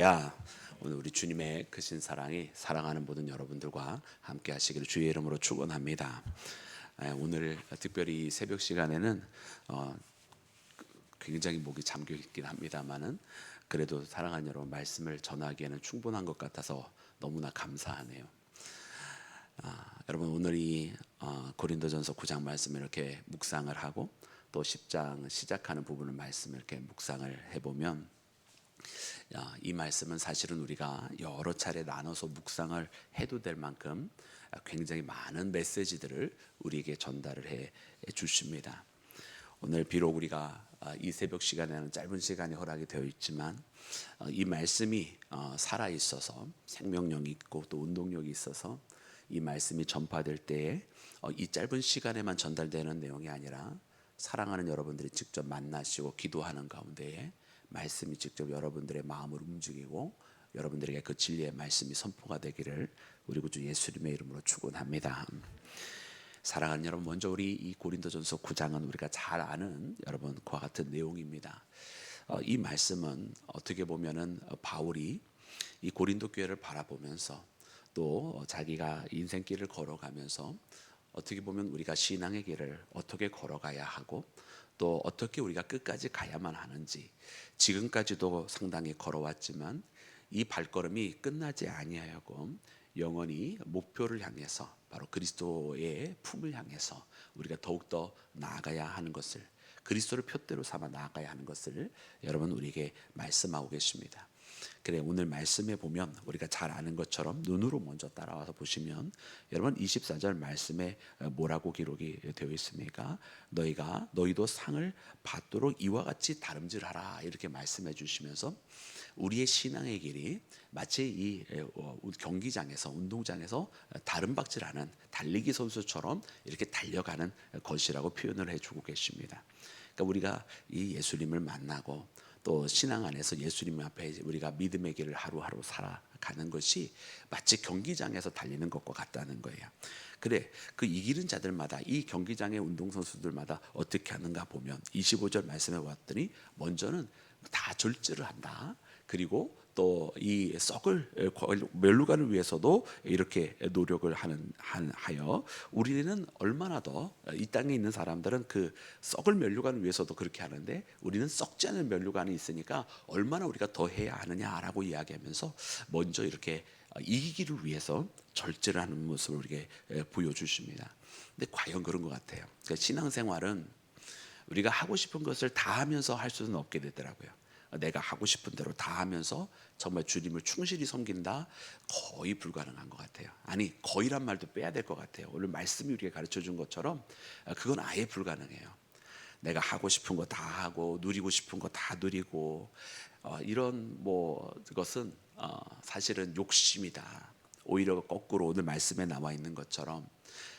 야, 오늘 우리 주님의 크신 사랑이 사랑하는 모든 여러분들과 함께 하시기를 주의 이름으로 축원합니다. 오늘 특별히 이 새벽 시간에는 굉장히 목이 잠겨 있긴 합니다만은 그래도 사랑하는 여러분 말씀을 전하기에는 충분한 것 같아서 너무나 감사하네요. 여러분 오늘 이 고린도전서 9장 말씀을 이렇게 묵상을 하고 또 10장 시작하는 부분을 말씀을 이렇게 묵상을 해보면 이 말씀은 사실은 우리가 여러 차례 나눠서 묵상을 해도 될 만큼 굉장히 많은 메시지들을 우리에게 전달을 해 주십니다. 오늘 비록 우리가 이 새벽 시간에는 짧은 시간이 허락이 되어 있지만 이 말씀이 살아 있어서 생명력이 있고 또 운동력이 있어서 이 말씀이 전파될 때에 이 짧은 시간에만 전달되는 내용이 아니라 사랑하는 여러분들이 직접 만나시고 기도하는 가운데에 말씀이 직접 여러분들의 마음을 움직이고 여러분들에게 그 진리의 말씀이 선포가 되기를 우리 구주 예수님의 이름으로 축원합니다. 사랑하는 여러분, 먼저 우리 이 고린도전서 9장은 우리가 잘 아는 여러분 그와 같은 내용입니다. 이 말씀은 어떻게 보면은 바울이 이 고린도 교회를 바라보면서 또 자기가 인생길을 걸어가면서 어떻게 보면 우리가 신앙의 길을 어떻게 걸어가야 하고 또 어떻게 우리가 끝까지 가야만 하는지 지금까지도 상당히 걸어왔지만 이 발걸음이 끝나지 아니하고 영원히 목표를 향해서 바로 그리스도의 품을 향해서 우리가 더욱더 나아가야 하는 것을 그리스도를 표대로 삼아 나아가야 하는 것을 여러분 우리에게 말씀하고 계십니다. 그래 오늘 말씀에 보면 우리가 잘 아는 것처럼 눈으로 먼저 따라와서 보시면 여러분 24절 말씀에 뭐라고 기록이 되어 있습니까? 너희도 상을 받도록 이와 같이 다름질하라 이렇게 말씀해 주시면서 우리의 신앙의 길이 마치 이 경기장에서 운동장에서 다름박질하는 달리기 선수처럼 이렇게 달려가는 것이라고 표현을 해주고 계십니다. 그러니까 우리가 이 예수님을 만나고 또 신앙 안에서 예수님 앞에 우리가 믿음의 길을 하루하루 살아가는 것이 마치 경기장에서 달리는 것과 같다는 거예요. 그래 그 이기는 자들마다 이 경기장의 운동선수들마다 어떻게 하는가 보면 25절 말씀해 왔더니 먼저는 다 절제를 한다. 그리고 또 이 썩을 멸류관을 위해서도 이렇게 노력을 하여 우리는 얼마나 더 이 땅에 있는 사람들은 그 썩을 멸류관을 위해서도 그렇게 하는데 우리는 썩지 않은 멸류관이 있으니까 얼마나 우리가 더 해야 하느냐라고 이야기하면서 먼저 이렇게 이기기를 위해서 절제를 하는 모습을 우리에게 보여주십니다. 근데 과연 그런 것 같아요. 그러니까 신앙생활은 우리가 하고 싶은 것을 다 하면서 할 수는 없게 되더라고요. 내가 하고 싶은 대로 다 하면서 정말 주님을 충실히 섬긴다 거의 불가능한 것 같아요. 아니 거의란 말도 빼야 될 것 같아요. 오늘 말씀이 우리에게 가르쳐 준 것처럼 그건 아예 불가능해요. 내가 하고 싶은 거 다 하고 누리고 싶은 거 다 누리고 이런 것은 사실은 욕심이다. 오히려 거꾸로 오늘 말씀에 나와 있는 것처럼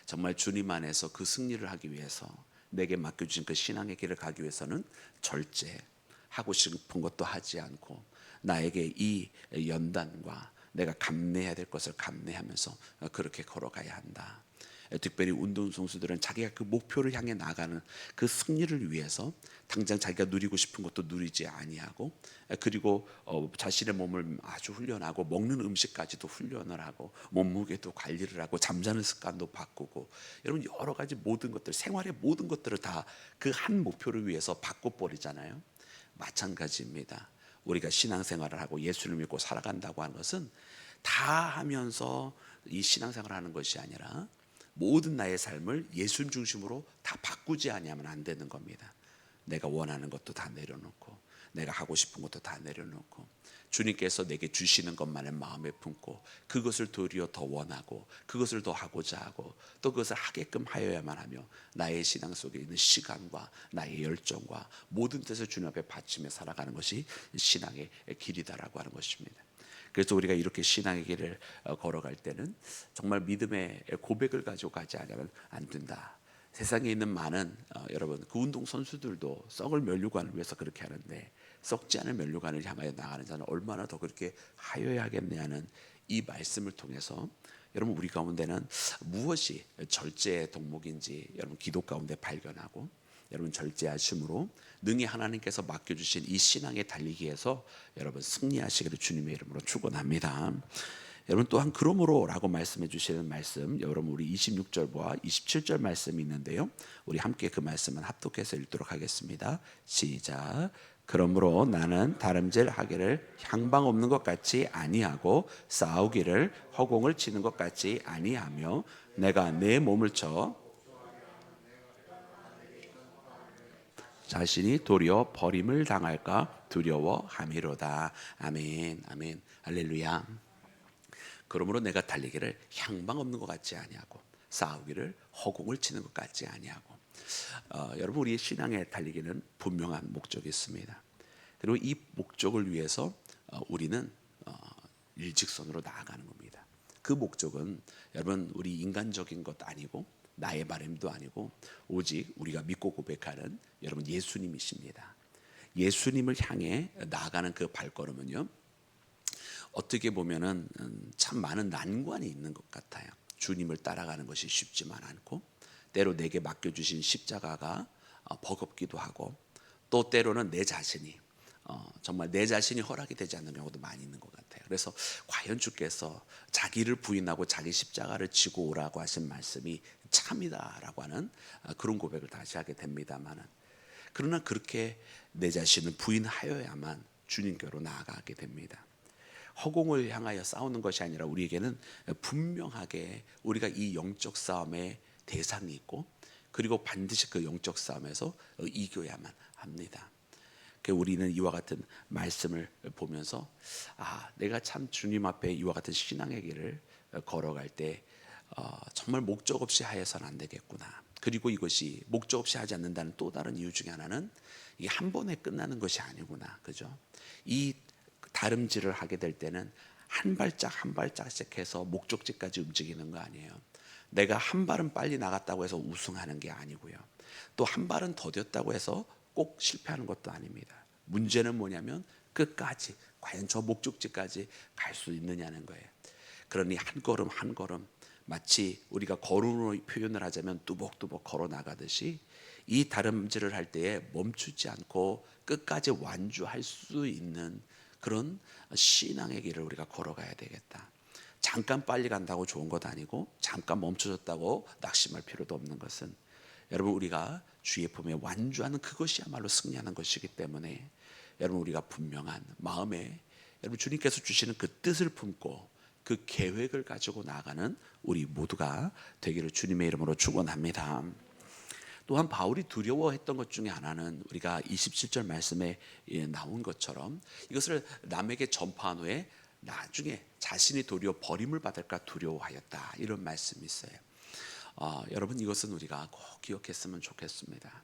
정말 주님 안에서 그 승리를 하기 위해서 내게 맡겨주신 그 신앙의 길을 가기 위해서는 절제 하고 싶은 것도 하지 않고 나에게 이 연단과 내가 감내해야 될 것을 감내하면서 그렇게 걸어가야 한다. 특별히 운동선수들은 자기가 그 목표를 향해 나가는 그 승리를 위해서 당장 자기가 누리고 싶은 것도 누리지 아니하고 그리고 자신의 몸을 아주 훈련하고 먹는 음식까지도 훈련을 하고 몸무게도 관리를 하고 잠자는 습관도 바꾸고 여러분 여러 가지 모든 것들 생활의 모든 것들을 다 그 한 목표를 위해서 바꿔버리잖아요. 마찬가지입니다. 우리가 신앙생활을 하고 예수를 믿고 살아간다고 하는 것은 다 하면서 이 신앙생활을 하는 것이 아니라 모든 나의 삶을 예수 중심으로 다 바꾸지 아니하면 안 되는 겁니다. 내가 원하는 것도 다 내려놓고 내가 하고 싶은 것도 다 내려놓고 주님께서 내게 주시는 것만을 마음에 품고 그것을 도리어 더 원하고 그것을 더 하고자 하고 또 그것을 하게끔 하여야만 하며 나의 신앙 속에 있는 시간과 나의 열정과 모든 뜻을 주님 앞에 바치며 살아가는 것이 신앙의 길이다라고 하는 것입니다. 그래서 우리가 이렇게 신앙의 길을 걸어갈 때는 정말 믿음의 고백을 가지고 가지 않으면 안 된다. 세상에 있는 많은 여러분 그 운동 선수들도 썩을 면류관을 위해서 그렇게 하는데 썩지 않은 면류관을 향하여 나가는 자는 얼마나 더 그렇게 하여야 하겠느냐는 이 말씀을 통해서 여러분 우리 가운데는 무엇이 절제의 덕목인지 여러분 기도 가운데 발견하고 여러분 절제하심으로 능히 하나님께서 맡겨주신 이 신앙의 달리기에서 여러분 승리하시기를 주님의 이름으로 축원합니다. 여러분 또한 그러므로라고 말씀해 주시는 말씀, 여러분 우리 26절과 27절 말씀이 있는데요, 우리 함께 그 말씀은 합독해서 읽도록 하겠습니다. 시작. 그러므로 나는 다름질하기를 향방 없는 것 같이 아니하고 싸우기를 허공을 치는 것 같이 아니하며 내가 내 몸을 쳐 자신이 도리어 버림을 당할까 두려워함이로다. 아멘, 아멘, 할렐루야. 그러므로 내가 달리기를 향방 없는 것 같지 아니하고 싸우기를 허공을 치는 것 같지 아니하고. 여러분 우리의 신앙의 달리기는 분명한 목적이 있습니다. 그리고 이 목적을 위해서 우리는 일직선으로 나아가는 겁니다. 그 목적은 여러분 우리 인간적인 것 아니고 나의 바람도 아니고 오직 우리가 믿고 고백하는 여러분 예수님이십니다. 예수님을 향해 나아가는 그 발걸음은요, 어떻게 보면은 참 많은 난관이 있는 것 같아요. 주님을 따라가는 것이 쉽지만 않고 때로 내게 맡겨주신 십자가가 버겁기도 하고 또 때로는 내 자신이 정말 내 자신이 허락이 되지 않는 경우도 많이 있는 것 같아요. 그래서 과연 주께서 자기를 부인하고 자기 십자가를 지고 오라고 하신 말씀이 참이다라고 하는 그런 고백을 다시 하게 됩니다만은, 그러나 그렇게 내 자신을 부인하여야만 주님께로 나아가게 됩니다. 허공을 향하여 싸우는 것이 아니라 우리에게는 분명하게 우리가 이 영적 싸움의 대상이 있고 그리고 반드시 그 영적 싸움에서 이겨야만 합니다. 우리는 이와 같은 말씀을 보면서 내가 참 주님 앞에 이와 같은 신앙의 길을 걸어갈 때 정말 목적 없이 하여서는 안 되겠구나. 그리고 이것이 목적 없이 하지 않는다는 또 다른 이유 중에 하나는 이게 한 번에 끝나는 것이 아니구나. 그죠? 이 다름질을 하게 될 때는 한 발짝 한 발짝씩 해서 목적지까지 움직이는 거 아니에요. 내가 한 발은 빨리 나갔다고 해서 우승하는 게 아니고요. 또 한 발은 더뎠다고 해서 꼭 실패하는 것도 아닙니다. 문제는 뭐냐면 끝까지 과연 저 목적지까지 갈 수 있느냐는 거예요. 그러니 한 걸음 한 걸음 마치 우리가 걸음으로 표현을 하자면 뚜벅뚜벅 걸어 나가듯이 이 다름질을 할 때에 멈추지 않고 끝까지 완주할 수 있는 그런 신앙의 길을 우리가 걸어가야 되겠다. 잠깐 빨리 간다고 좋은 것 아니고 잠깐 멈춰졌다고 낙심할 필요도 없는 것은 여러분 우리가 주의 품에 완주하는 그것이야말로 승리하는 것이기 때문에 여러분 우리가 분명한 마음에 여러분 주님께서 주시는 그 뜻을 품고 그 계획을 가지고 나아가는 우리 모두가 되기를 주님의 이름으로 축원합니다. 또한 바울이 두려워했던 것 중에 하나는 우리가 27절 말씀에 나온 것처럼 이것을 남에게 전파한 후에 나중에 자신이 도리어 버림을 받을까 두려워하였다, 이런 말씀이 있어요. 여러분 이것은 우리가 꼭 기억했으면 좋겠습니다.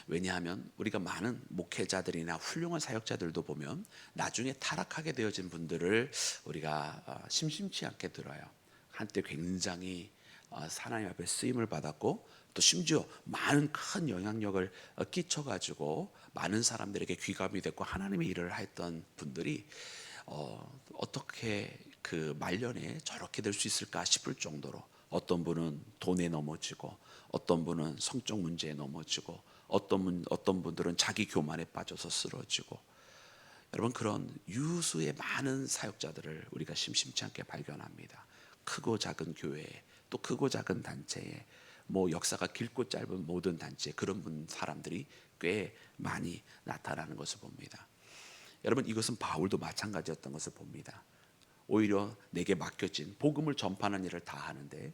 왜냐하면 우리가 많은 목회자들이나 훌륭한 사역자들도 보면 나중에 타락하게 되어진 분들을 우리가 심심치 않게 들어요. 한때 굉장히 하나님 앞에 쓰임을 받았고 또 심지어 많은 큰 영향력을 끼쳐가지고 많은 사람들에게 귀감이 됐고 하나님의 일을 했던 분들이 어떻게 그 말년에 저렇게 될 수 있을까 싶을 정도로 어떤 분은 돈에 넘어지고 어떤 분은 성적 문제에 넘어지고 어떤 분들은 자기 교만에 빠져서 쓰러지고, 여러분 그런 유수의 많은 사역자들을 우리가 심심치 않게 발견합니다. 크고 작은 교회에 또 크고 작은 단체에 뭐 역사가 길고 짧은 모든 단체에 그런 사람들이 꽤 많이 나타나는 것을 봅니다. 여러분 이것은 바울도 마찬가지였던 것을 봅니다. 오히려 내게 맡겨진 복음을 전파하는 일을 다 하는데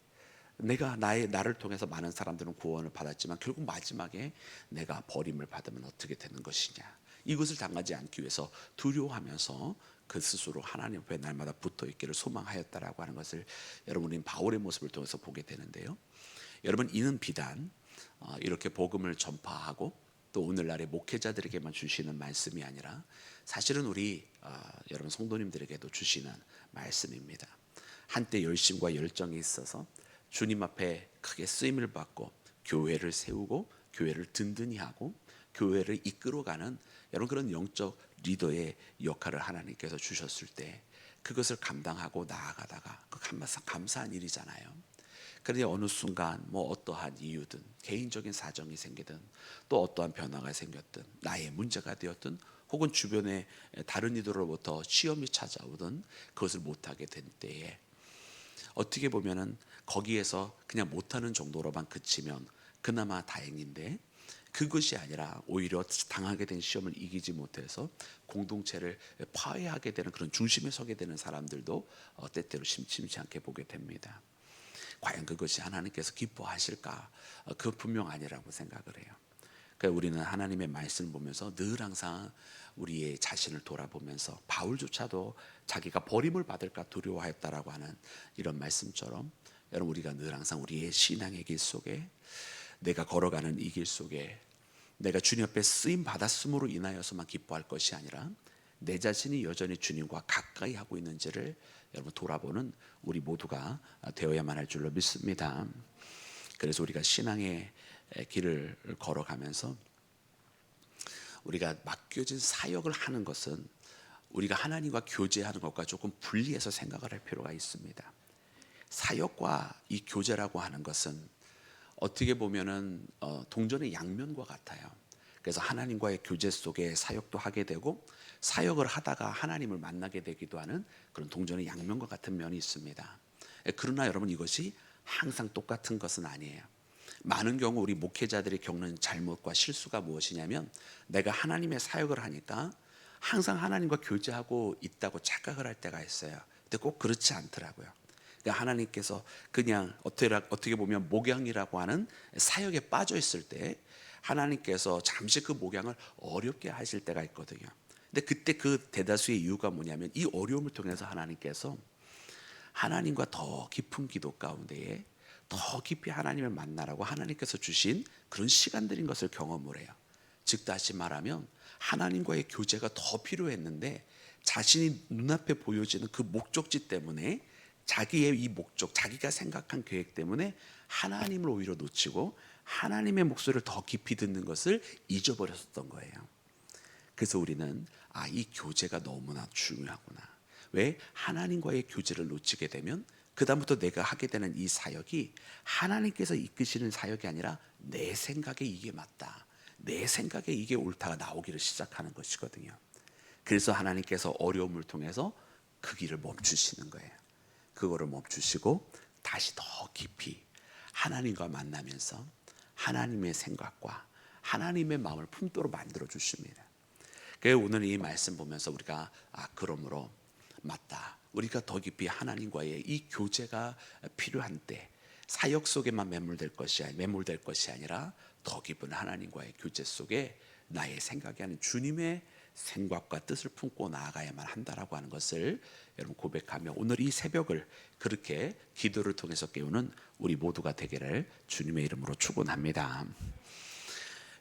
나를 통해서 많은 사람들은 구원을 받았지만 결국 마지막에 내가 버림을 받으면 어떻게 되는 것이냐, 이것을 당하지 않기 위해서 두려워하면서 그 스스로 하나님 앞에 날마다 붙어 있기를 소망하였다라고 하는 것을 여러분은 바울의 모습을 통해서 보게 되는데요. 여러분 이는 비단 이렇게 복음을 전파하고 또 오늘날의 목회자들에게만 주시는 말씀이 아니라 사실은 우리 여러분 성도님들에게도 주시는 말씀입니다. 한때 열심과 열정이 있어서 주님 앞에 크게 쓰임을 받고 교회를 세우고 교회를 든든히 하고 교회를 이끌어가는 여러분 그런 영적 리더의 역할을 하나님께서 주셨을 때 그것을 감당하고 나아가다가 그 감사한 일이잖아요. 그런데 어느 순간 뭐 어떠한 이유든 개인적인 사정이 생기든 또 어떠한 변화가 생겼든 나의 문제가 되었든 혹은 주변에 다른 이들로부터 시험이 찾아오든 그것을 못하게 된 때에 어떻게 보면은 거기에서 그냥 못하는 정도로만 그치면 그나마 다행인데 그것이 아니라 오히려 당하게 된 시험을 이기지 못해서 공동체를 파괴하게 되는 그런 중심에 서게 되는 사람들도 때때로 심심치 않게 보게 됩니다. 과연 그것이 하나님께서 기뻐하실까? 그 분명 아니라고 생각을 해요. 그러니까 우리는 하나님의 말씀을 보면서 늘 항상 우리의 자신을 돌아보면서 바울조차도 자기가 버림을 받을까 두려워하였다라고 하는 이런 말씀처럼 여러분 우리가 늘 항상 우리의 신앙의 길 속에 내가 걸어가는 이 길 속에 내가 주님 앞에 쓰임 받았음으로 인하여서만 기뻐할 것이 아니라 내 자신이 여전히 주님과 가까이 하고 있는지를 여러분 돌아보는 우리 모두가 되어야만 할 줄로 믿습니다. 그래서 우리가 신앙의 길을 걸어가면서 우리가 맡겨진 사역을 하는 것은 우리가 하나님과 교제하는 것과 조금 분리해서 생각을 할 필요가 있습니다. 사역과 이 교제라고 하는 것은 어떻게 보면은 동전의 양면과 같아요. 그래서 하나님과의 교제 속에 사역도 하게 되고 사역을 하다가 하나님을 만나게 되기도 하는 그런 동전의 양면과 같은 면이 있습니다. 그러나 여러분 이것이 항상 똑같은 것은 아니에요. 많은 경우 우리 목회자들이 겪는 잘못과 실수가 무엇이냐면 내가 하나님의 사역을 하니까 항상 하나님과 교제하고 있다고 착각을 할 때가 있어요. 근데 꼭 그렇지 않더라고요. 그러니까 하나님께서 그냥 어떻게 보면 목양이라고 하는 사역에 빠져 있을 때 하나님께서 잠시 그 목양을 어렵게 하실 때가 있거든요. 근데 그때 그 대다수의 이유가 뭐냐면 이 어려움을 통해서 하나님께서 하나님과 더 깊은 기도 가운데에 더 깊이 하나님을 만나라고 하나님께서 주신 그런 시간들인 것을 경험을 해요. 즉 다시 말하면 하나님과의 교제가 더 필요했는데 자신이 눈앞에 보여지는 그 목적지 때문에 자기의 이 목적, 자기가 생각한 계획 때문에 하나님을 오히려 놓치고 하나님의 목소리를 더 깊이 듣는 것을 잊어버렸었던 거예요. 그래서 우리는 이 교제가 너무나 중요하구나. 왜? 하나님과의 교제를 놓치게 되면 그다음부터 내가 하게 되는 이 사역이 하나님께서 이끄시는 사역이 아니라 내 생각에 이게 맞다, 내 생각에 이게 옳다가 나오기를 시작하는 것이거든요. 그래서 하나님께서 어려움을 통해서 그 길을 멈추시는 거예요. 그거를 멈추시고 다시 더 깊이 하나님과 만나면서 하나님의 생각과 하나님의 마음을 품도록 만들어 주십니다. 그래서 오늘 이 말씀 보면서 우리가 그러므로 맞다, 우리가 더 깊이 하나님과의 이 교제가 필요한 때 사역 속에만 매몰될 것이 아니라 더 깊은 하나님과의 교제 속에 나의 생각이 아닌 주님의 생각과 뜻을 품고 나아가야만 한다라고 하는 것을 여러분 고백하며 오늘 이 새벽을 그렇게 기도를 통해서 깨우는 우리 모두가 되기를 주님의 이름으로 축원합니다.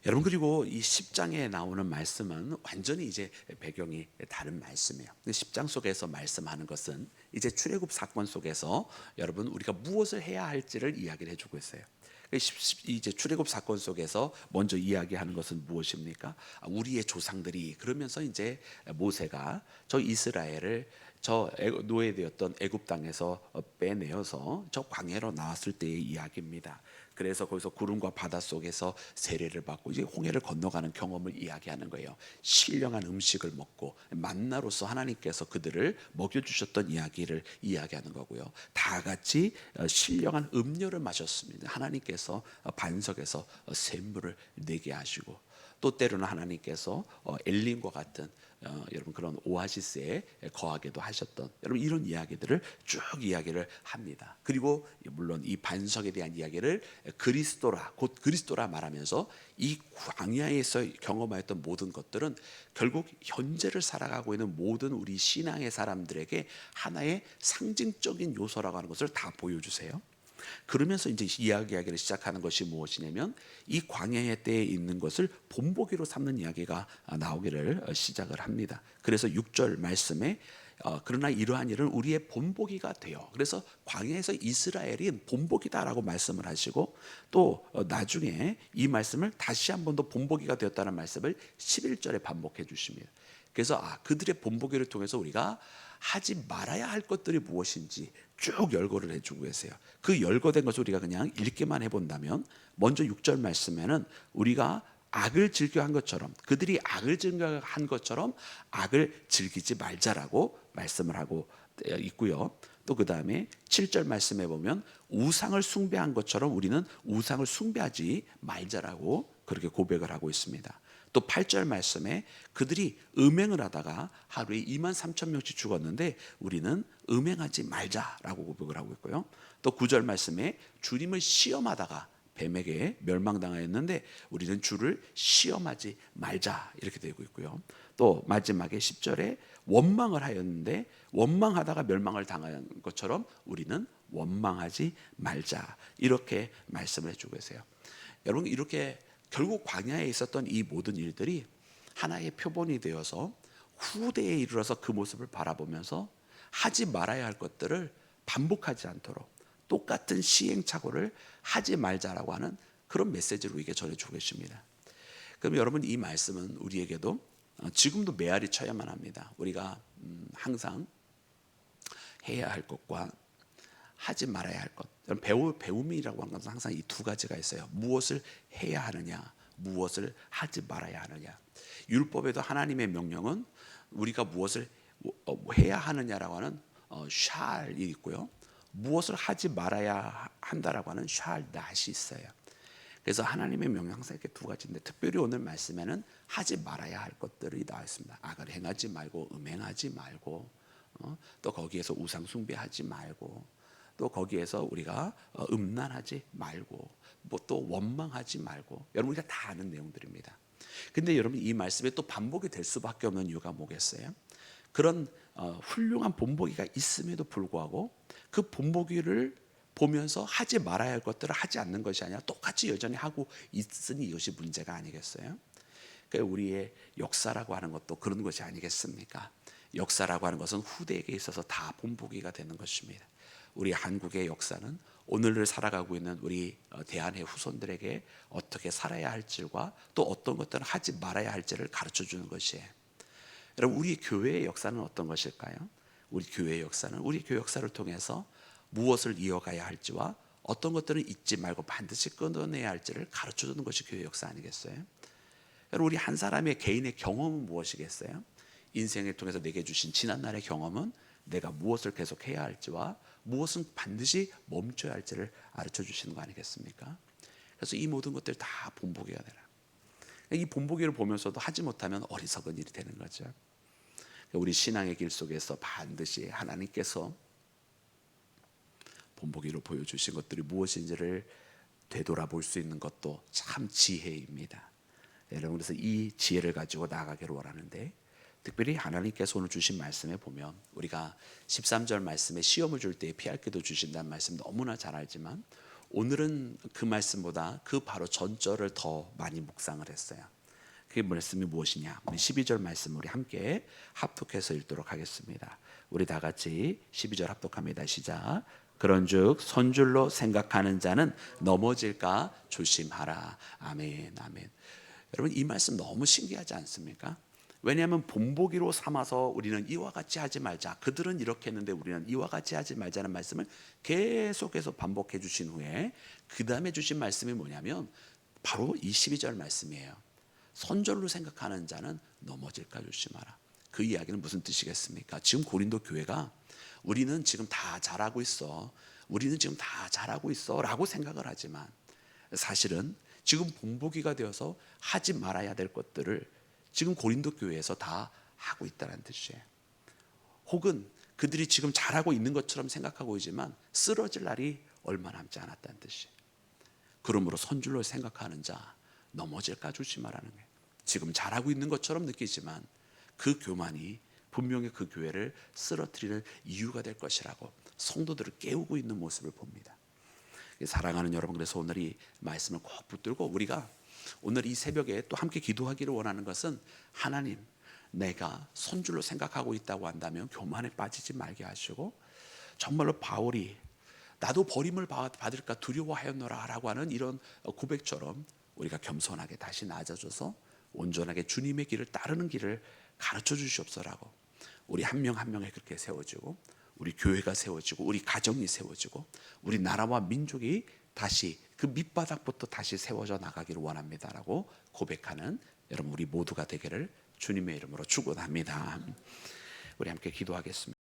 여러분 그리고 이 10장에 나오는 말씀은 완전히 이제 배경이 다른 말씀이에요. 10장 속에서 말씀하는 것은 이제 출애굽 사건 속에서 여러분 우리가 무엇을 해야 할지를 이야기를 해주고 있어요. 이제 출애굽 사건 속에서 먼저 이야기하는 것은 무엇입니까? 우리의 조상들이 그러면서 이제 모세가 저 이스라엘을 저 노예되었던 애굽 땅에서 빼내어서 저 광야로 나왔을 때의 이야기입니다. 그래서 거기서 구름과 바다 속에서 세례를 받고 이제 홍해를 건너가는 경험을 이야기하는 거예요. 신령한 음식을 먹고 만나로서 하나님께서 그들을 먹여주셨던 이야기를 이야기하는 거고요. 다 같이 신령한 음료를 마셨습니다. 하나님께서 반석에서 샘물을 내게 하시고 또 때로는 하나님께서 엘림과 같은 여러분 그런 오아시스에 거하게도 하셨던 여러분 이런 이야기들을 쭉 이야기를 합니다. 그리고 물론 이 반석에 대한 이야기를 그리스도라 곧 그리스도라 말하면서 이 광야에서 경험하였던 모든 것들은 결국 현재를 살아가고 있는 모든 우리 신앙의 사람들에게 하나의 상징적인 요소라고 하는 것을 다 보여주세요. 그러면서 이제 이야기하기를 시작하는 것이 무엇이냐면 이 광야의 때에 있는 것을 본보기로 삼는 이야기가 나오기를 시작을 합니다. 그래서 6절 말씀에 그러나 이러한 일은 우리의 본보기가 되어, 그래서 광야에서 이스라엘이 본보기다라고 말씀을 하시고 또 나중에 이 말씀을 다시 한 번 더 본보기가 되었다는 말씀을 11절에 반복해 주십니다. 그래서 그들의 본보기를 통해서 우리가 하지 말아야 할 것들이 무엇인지 쭉 열거를 해주고 계세요. 그 열거된 것을 우리가 그냥 읽기만 해본다면, 먼저 6절 말씀에는 우리가 악을 즐겨한 것처럼, 그들이 악을 즐겨한 것처럼 악을 즐기지 말자라고 말씀을 하고 있고요. 또 그 다음에 7절 말씀에 보면 우상을 숭배한 것처럼 우리는 우상을 숭배하지 말자라고 그렇게 고백을 하고 있습니다. 또 8절 말씀에 그들이 음행을 하다가 하루에 2만 3천 명씩 죽었는데 우리는 음행하지 말자라고 고백을 하고 있고요. 또 9절 말씀에 주님을 시험하다가 뱀에게 멸망당하였는데 우리는 주를 시험하지 말자 이렇게 되고 있고요. 또 마지막에 10절에 원망을 하였는데 원망하다가 멸망을 당한 것처럼 우리는 원망하지 말자 이렇게 말씀을 해주고 계세요. 여러분, 이렇게 결국 광야에 있었던 이 모든 일들이 하나의 표본이 되어서 후대에 이르러서 그 모습을 바라보면서 하지 말아야 할 것들을 반복하지 않도록 똑같은 시행착오를 하지 말자라고 하는 그런 메시지를 우리에게 전해주고 계십니다. 그럼 여러분, 이 말씀은 우리에게도 지금도 메아리 쳐야만 합니다. 우리가 항상 해야 할 것과 하지 말아야 할 것. 배움이라고 하는 것은 항상 이 두 가지가 있어요. 무엇을 해야 하느냐, 무엇을 하지 말아야 하느냐. 율법에도 하나님의 명령은 우리가 무엇을 해야 하느냐라고 하는 shall이 있고요. 무엇을 하지 말아야 한다라고 하는 shall not이 있어요. 그래서 하나님의 명령 항상 이렇게 두 가지인데, 특별히 오늘 말씀에는 하지 말아야 할 것들이 나와 있습니다. 악을 행하지 말고, 음행하지 말고, 또 거기에서 우상 숭배하지 말고, 또 거기에서 우리가 음란하지 말고, 뭐 또 원망하지 말고, 여러분 우리가 다 아는 내용들입니다. 근데 여러분, 이 말씀에 또 반복이 될 수밖에 없는 이유가 뭐겠어요? 그런 훌륭한 본보기가 있음에도 불구하고 그 본보기를 보면서 하지 말아야 할 것들을 하지 않는 것이 아니라 똑같이 여전히 하고 있으니 이것이 문제가 아니겠어요? 그러니까 우리의 역사라고 하는 것도 그런 것이 아니겠습니까? 역사라고 하는 것은 후대에게 있어서 다 본보기가 되는 것입니다. 우리 한국의 역사는 오늘을 살아가고 있는 우리 대한의 후손들에게 어떻게 살아야 할지와 또 어떤 것들을 하지 말아야 할지를 가르쳐 주는 것이에요. 여러분, 우리 교회의 역사는 어떤 것일까요? 우리 교회의 역사는 우리 교회 역사를 통해서 무엇을 이어가야 할지와 어떤 것들은 잊지 말고 반드시 끊어내야 할지를 가르쳐 주는 것이 교회 역사 아니겠어요? 여러분, 우리 한 사람의 개인의 경험은 무엇이겠어요? 인생을 통해서 내게 주신 지난날의 경험은 내가 무엇을 계속해야 할지와 무엇은 반드시 멈춰야 할지를 가르쳐 주시는 거 아니겠습니까? 그래서 이 모든 것들 다 본보기가 되라. 이 본보기를 보면서도 하지 못하면 어리석은 일이 되는 거죠. 우리 신앙의 길 속에서 반드시 하나님께서 본보기로 보여주신 것들이 무엇인지를 되돌아볼 수 있는 것도 참 지혜입니다. 여러분, 그래서 이 지혜를 가지고 나아가기를 원하는데, 특별히 하나님께서 오늘 주신 말씀에 보면 우리가 13절 말씀에 시험을 줄 때 피할 길도 주신다는 말씀 너무나 잘 알지만, 오늘은 그 말씀보다 그 바로 전절을 더 많이 묵상을 했어요. 그 말씀이 무엇이냐? 우리 12절 말씀 우리 함께 합독해서 읽도록 하겠습니다. 우리 다 같이 12절 합독합니다. 시작. 그런즉 선줄로 생각하는 자는 넘어질까 조심하라. 아멘, 아멘. 여러분, 이 말씀 너무 신기하지 않습니까? 왜냐하면 본보기로 삼아서 우리는 이와 같이 하지 말자, 그들은 이렇게 했는데 우리는 이와 같이 하지 말자는 말씀을 계속해서 반복해 주신 후에 그 다음에 주신 말씀이 뭐냐면 바로 이 12절 말씀이에요. 선절로 생각하는 자는 넘어질까 조심하라. 그 이야기는 무슨 뜻이겠습니까? 지금 고린도 교회가 우리는 지금 다 잘하고 있어, 우리는 지금 다 잘하고 있어 라고 생각을 하지만, 사실은 지금 본보기가 되어서 하지 말아야 될 것들을 지금 고린도 교회에서 다 하고 있다는 뜻이에요. 혹은 그들이 지금 잘하고 있는 것처럼 생각하고 있지만 쓰러질 날이 얼마 남지 않았다는 뜻이에요. 그러므로 선줄로 생각하는 자 넘어질까 조심하라는 거예요. 지금 잘하고 있는 것처럼 느끼지만 그 교만이 분명히 그 교회를 쓰러뜨리는 이유가 될 것이라고 성도들을 깨우고 있는 모습을 봅니다. 사랑하는 여러분, 그래서 오늘 이 말씀을 꼭 붙들고 우리가 오늘 이 새벽에 또 함께 기도하기를 원하는 것은, 하나님, 내가 선줄로 생각하고 있다고 한다면 교만에 빠지지 말게 하시고, 정말로 바울이 나도 버림을 받을까 두려워하였노라 라고 하는 이런 고백처럼 우리가 겸손하게 다시 낮아져서 온전하게 주님의 길을 따르는 길을 가르쳐 주시옵소서라고, 우리 한 명 한 명이 그렇게 세워지고 우리 교회가 세워지고 우리 가정이 세워지고 우리 나라와 민족이 다시 그 밑바닥부터 다시 세워져 나가기를 원합니다라고 고백하는 여러분 우리 모두가 되기를 주님의 이름으로 축원합니다. 우리 함께 기도하겠습니다.